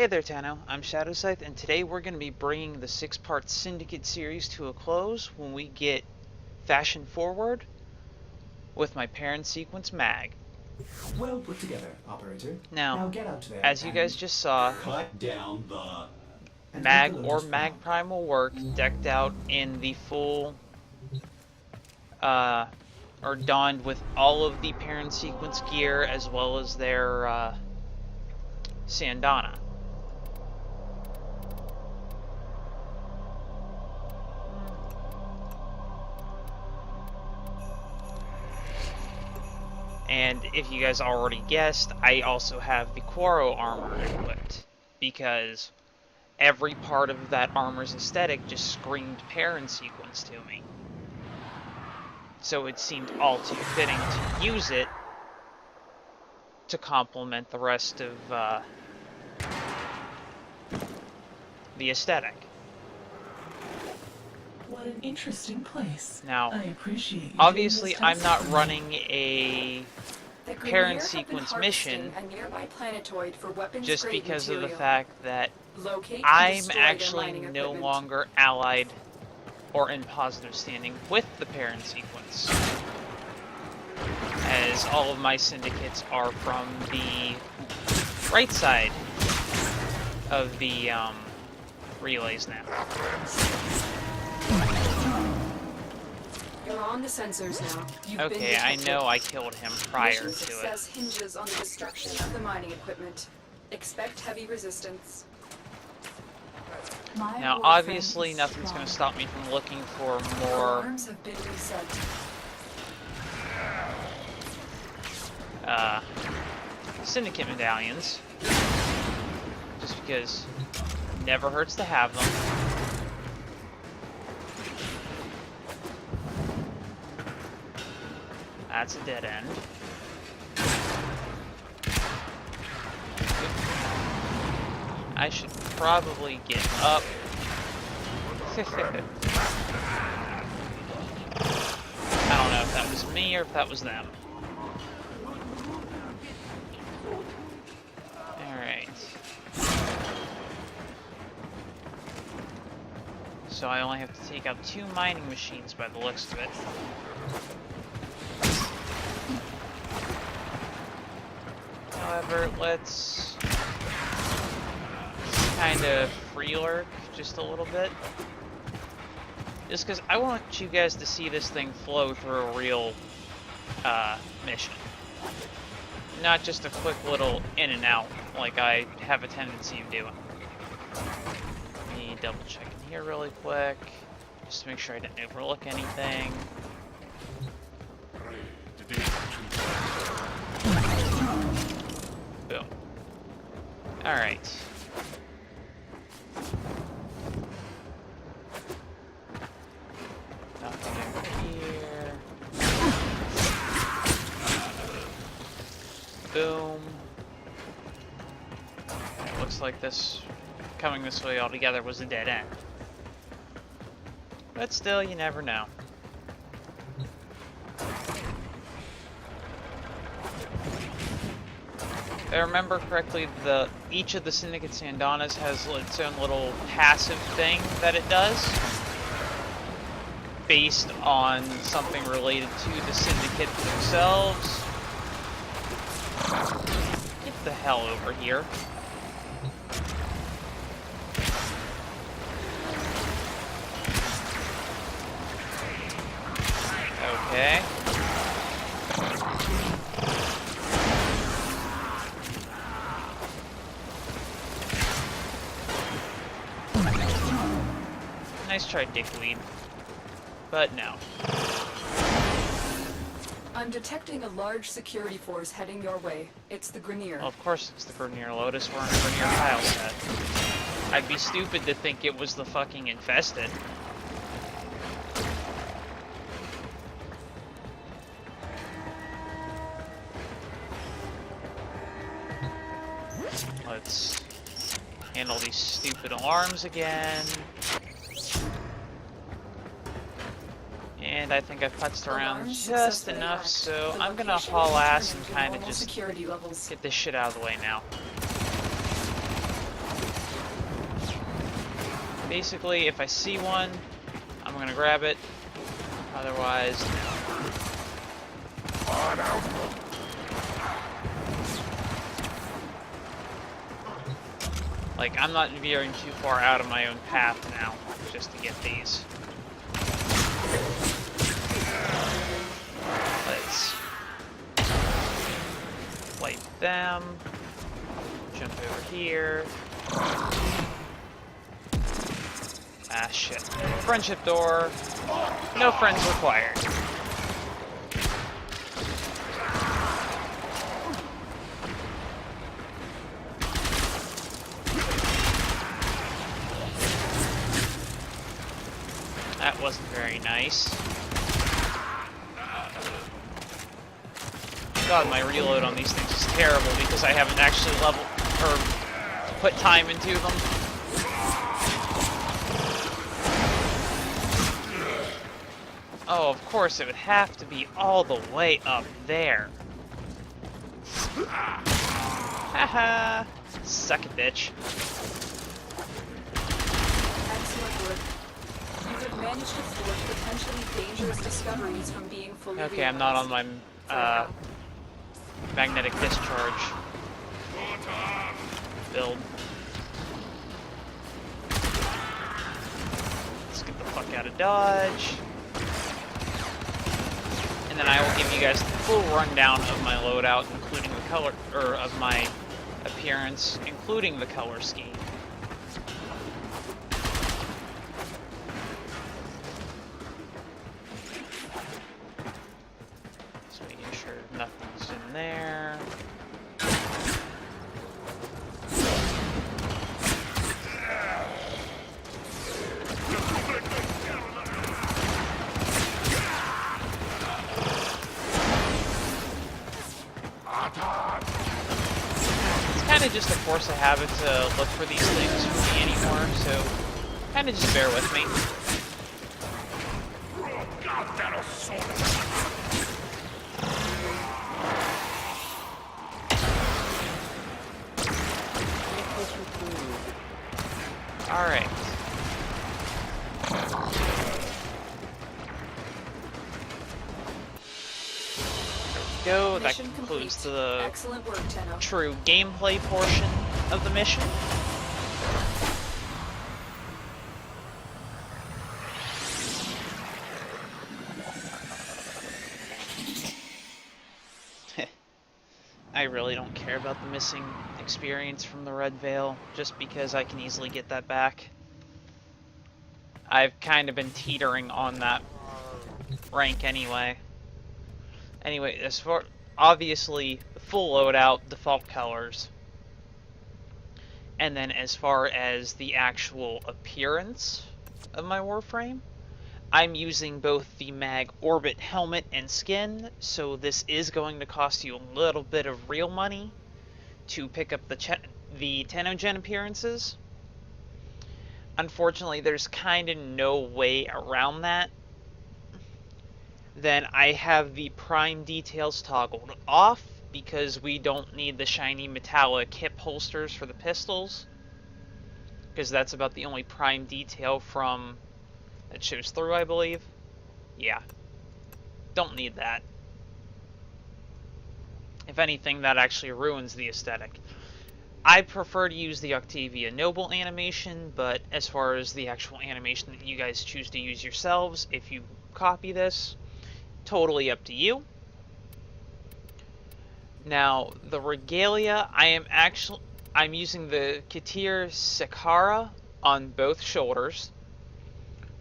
Hey there, Tano. I'm ShadowScythe, and today we're going to be bringing the 6-part Syndicate series to a close when we get FashionForward with my Perrin sequence mag. Well put together, operator. Now Get out there as you guys just saw, Cut down the... Mag or Mag Prime will work, decked out in the full, or donned with all of the Perrin sequence gear as well as their, Sandana. And if you guys already guessed, I also have the Quoro armor equipped, because every part of that armor's aesthetic just screamed Perrin sequence to me. So it seemed all too fitting to use it to complement the rest of the aesthetic. What an interesting place. Now, I appreciate you obviously doing I'm this not test. running a Perrin sequence mission just because of the fact that I'm actually no longer allied or in positive standing with the Perrin sequence, as all of my syndicates are from the right side of the relays now. You're on the sensors now. Okay, I know I killed him prior to it. Success hinges on the destruction of the mining equipment. Expect heavy resistance. Now, obviously, nothing's going to stop me from looking for more Alarms have been reset. syndicate medallions, just because it never hurts to have them. That's a dead end. I should probably get up. I don't know if that was me or if that was them. Alright. So I only have to take out 2 mining machines by the looks of it. However, let's kind of free lurk just a little bit. Just because I want you guys to see this thing flow through a real mission. Not just a quick little in and out like I have a tendency of doing. Let me double check in here really quick, just to make sure I didn't overlook anything. Boom. Alright. Nothing over here. Boom. It looks like this, coming this way altogether, was a dead end. But still, you never know. If I remember correctly, each of the Syndicate Sandanas has its own little passive thing that it does, based on something related to the Syndicate themselves. Get the hell over here. Okay. Nice try, dickweed. But no. I'm detecting a large security force heading your way. It's the Grenier. Well, of course it's the Grenier Lotus. We're in a Grenier tile set. I'd be stupid to think it was the fucking Infested. Let's handle these stupid alarms again. And I think I've putzed around just enough, so I'm gonna haul ass and kind of just get this shit out of the way now. Basically, if I see one, I'm gonna grab it. Otherwise, no. Like, I'm not veering too far out of my own path now, just to get these. Let's wipe them. Jump over here. Ah, shit. Friendship door. No friends required. That wasn't very nice. God, my reload on these things is terrible because I haven't actually leveled or put time into them. Oh, of course, it would have to be all the way up there. Haha! Suck it, bitch. Excellent work. You have managed to thwart potentially dangerous discoveries from being fully Okay, I'm not on my magnetic discharge build. Let's get the fuck out of Dodge. And then I will give you guys the full rundown of my loadout, including the color, or of my appearance, including the color scheme. Just making sure nothing's in there. Kind of just a force of habit to look for these things for me anymore, so kind of just bear with me. Alright. Go. That Mission concludes complete. the Excellent work, Tenno. true gameplay portion of the mission. I really don't care about the missing experience from the Red Veil, just because I can easily get that back. I've kind of been teetering on that rank anyway. Anyway, as far obviously full loadout, default colors, and then as far as the actual appearance of my Warframe, I'm using both the Mag Orbit helmet and skin, so this is going to cost you a little bit of real money to pick up the Tennogen appearances. Unfortunately, there's kind of no way around that. Then I have the prime details toggled off because we don't need the shiny metallic hip holsters for the pistols, because that's about the only prime detail from that shows through, I believe. Yeah, don't need that. If anything, that actually ruins the aesthetic. I prefer to use the Octavia Noble animation, but as far as the actual animation that you guys choose to use yourselves, if you copy this, totally up to you. Now, the regalia, I'm using the Katir Sakara on both shoulders,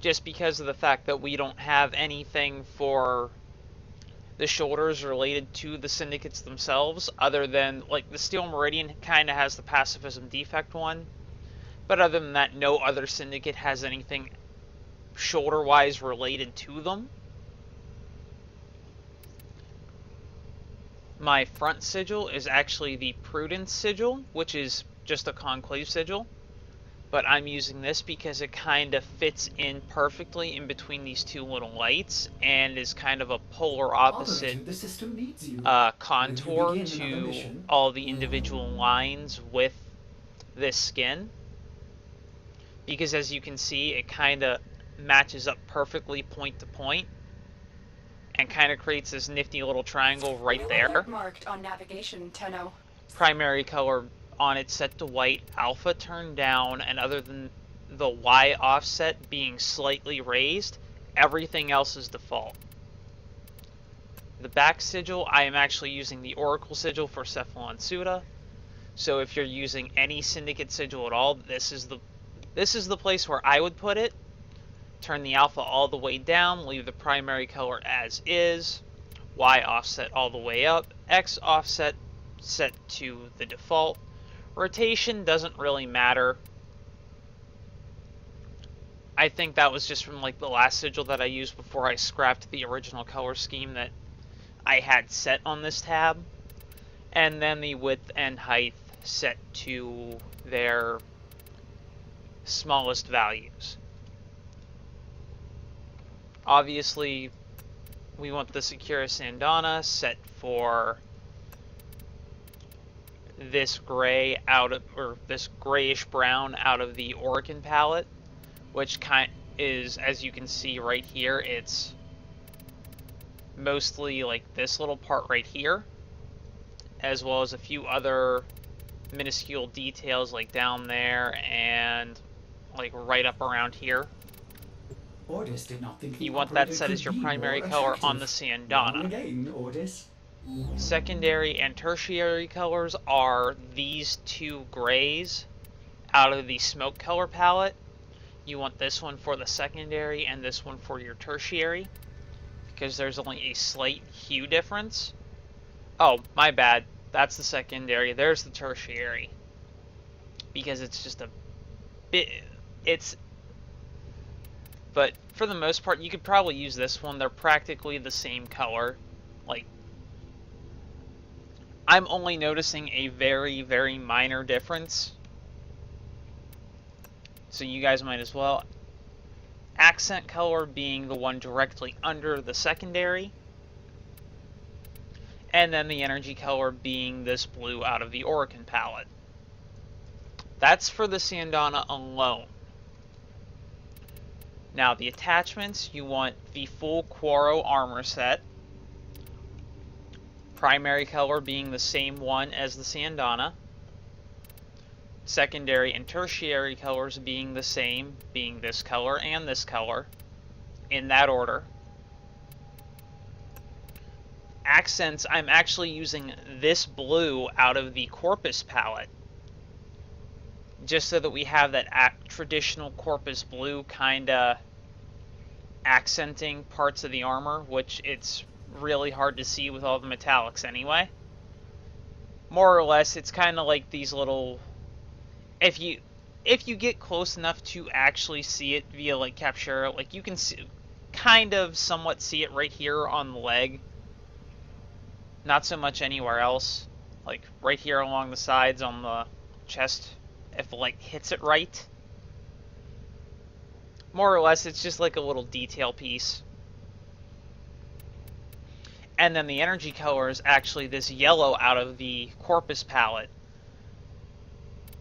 just because of the fact that we don't have anything for the shoulders related to the syndicates themselves, other than, like, the Steel Meridian kind of has the pacifism defect one, but other than that, no other syndicate has anything shoulder-wise related to them. My front sigil is actually the Prudence sigil, which is just a conclave sigil, but I'm using this because it kind of fits in perfectly in between these two little lights and is kind of a polar opposite Operator, the system needs you. contour Will you begin another to mission? all the individual lines with this skin. because as you can see, it kind of matches up perfectly point to point and kind of creates this nifty little triangle right there. Marked on navigation, Tenno. Primary color on it set to white, alpha turned down, and other than the Y offset being slightly raised, everything else is default. The back sigil, I am actually using the Oracle sigil for Cephalon Suda. So if you're using any Syndicate sigil at all, this is the place where I would put it. Turn the alpha all the way down, leave the primary color as is, Y offset all the way up, X offset set to the default. Rotation doesn't really matter. I think that was just from like the last sigil that I used before I scrapped the original color scheme that I had set on this tab. And then the width and height set to their smallest values. Obviously, we want the Secura Sandana set for this gray or this grayish brown out of the Orokin palette, which is, as you can see right here, it's mostly like this little part right here, as well as a few other minuscule details like down there and like right up around here. Ordis did not think You want that set as your primary color on the Sandana. Again, Ordis. Secondary and tertiary colors are these two grays out of the smoke color palette. You want this one for the secondary and this one for your tertiary, because there's only a slight hue difference. Oh, my bad. That's the secondary. There's the tertiary. Because it's just a bit... But for the most part, you could probably use this one. They're practically the same color. Like, I'm only noticing a very, very minor difference. So you guys might as well. Accent color being the one directly under the secondary. And then the energy color being this blue out of the Orokin palette. That's for the Sandana alone. Now the attachments, you want the full Quoro armor set. Primary color being the same one as the Sandana. Secondary and tertiary colors being the same, being this color and this color, in that order. Accents, I'm actually using this blue out of the Corpus palette, just so that we have that traditional Corpus blue kind of accenting parts of the armor, which it's really hard to see with all the metallics anyway. More or less, it's kind of like these little... If you get close enough to actually see it via like Captura, like you can see, kind of somewhat see it right here on the leg. Not so much anywhere else. Like right here along the sides on the chest, if the light hits it right. More or less, it's just like a little detail piece. And then the energy color is actually this yellow out of the Corpus palette.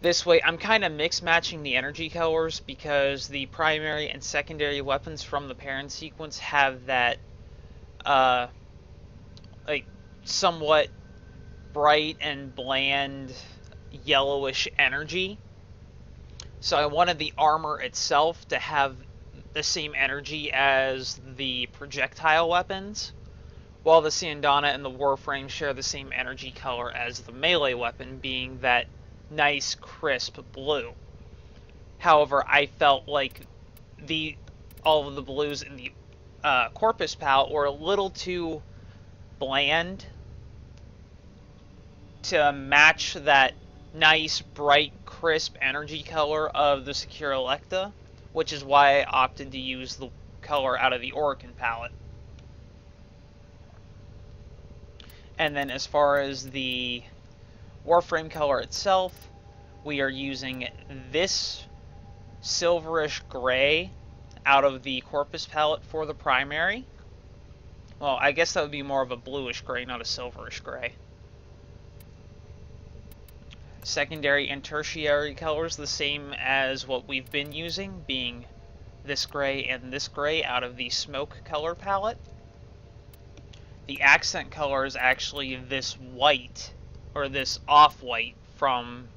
This way, I'm kind of mix-matching the energy colors because the primary and secondary weapons from the Perrin sequence have that, like, somewhat bright and bland yellowish energy. So I wanted the armor itself to have the same energy as the projectile weapons, while the Sandana and the Warframe share the same energy color as the melee weapon, being that nice crisp blue. However, I felt like all of the blues in the Corpus palette were a little too bland to match that nice, bright, crisp energy color of the Secura Electa, which is why I opted to use the color out of the Orokin palette. And then as far as the Warframe color itself, we are using this silverish gray out of the Corpus palette for the primary. Well, I guess that would be more of a bluish gray, not a silverish gray. secondary and tertiary colors the same as what we've been using, being this gray and this gray out of the smoke color palette. The accent color is actually this white, or this off-white from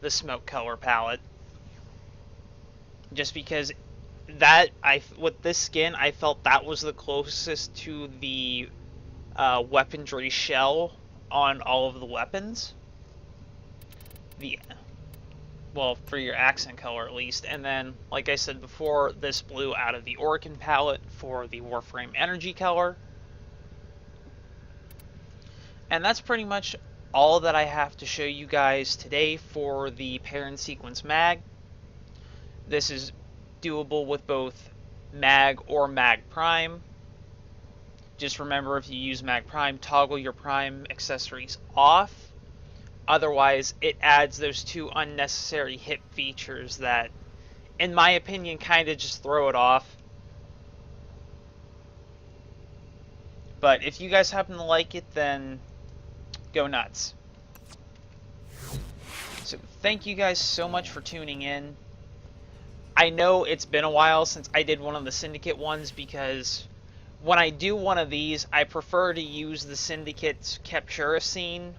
the smoke color palette. Just because with this skin, I felt that was the closest to the weaponry shell on all of the weapons. Well, for your accent color at least. And then, like I said before, this blue out of the Orkin palette for the Warframe energy color. And that's pretty much all that I have to show you guys today for the Perrin Sequence Mag. This is doable with both Mag or Mag Prime. Just remember, if you use Mag Prime, toggle your Prime accessories off. Otherwise, it adds those two unnecessary hip features that, in my opinion, kind of just throw it off. But if you guys happen to like it, then go nuts. So thank you guys so much for tuning in. I know it's been a while since I did one of the Syndicate ones, because when I do one of these, I prefer to use the Syndicate's Captura scene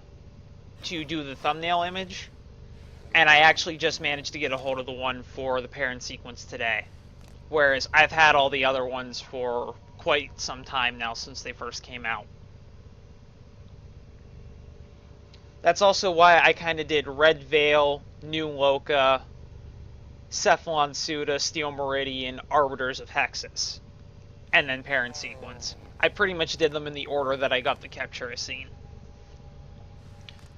to do the thumbnail image, and I actually just managed to get a hold of the one for the Perrin sequence today, whereas I've had all the other ones for quite some time now since they first came out. That's also why I kind of did Red Veil, New Loka, Cephalon Suda, Steel Meridian, Arbiters of Hexus, and then Perrin sequence. I pretty much did them in the order that I got the Captura scene.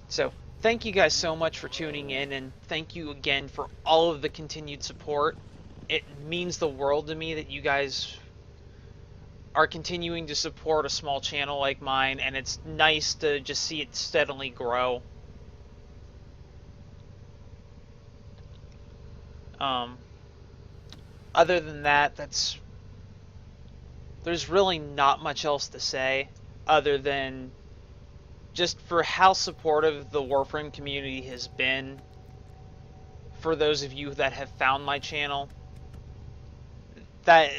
So, thank you guys so much for tuning in, and thank you again for all of the continued support. It means the world to me that you guys are continuing to support a small channel like mine, and it's nice to just see it steadily grow. Other than that, there's really not much else to say, other than just for how supportive the Warframe community has been. For those of you that have found my channel, that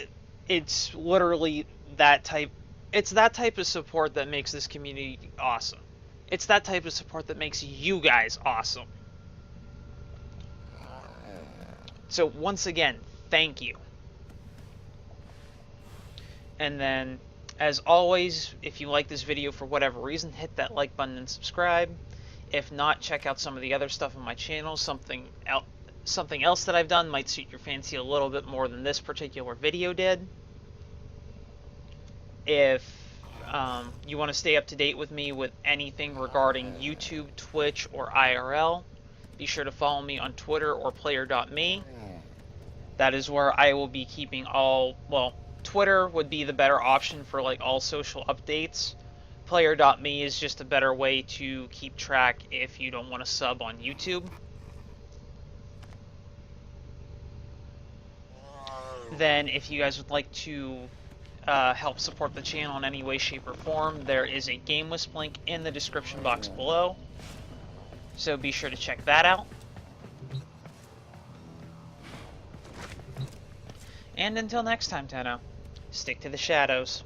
it's literally that type of support that makes this community awesome. It's that type of support that makes you guys awesome. So once again, thank you. And then, as always, if you like this video for whatever reason, hit that like button and subscribe. If not, check out some of the other stuff on my channel. Something else that I've done might suit your fancy a little bit more than this particular video did. If you want to stay up to date with me with anything regarding YouTube, Twitch, or IRL, be sure to follow me on Twitter or player.me. That is where I will be keeping all, well, Twitter would be the better option for like all social updates. Player.me is just a better way to keep track if you don't want to sub on YouTube. Then if you guys would like to help support the channel in any way, shape, or form, there is a game list link in the description box below. So be sure to check that out. And until next time, Tenno, stick to the shadows.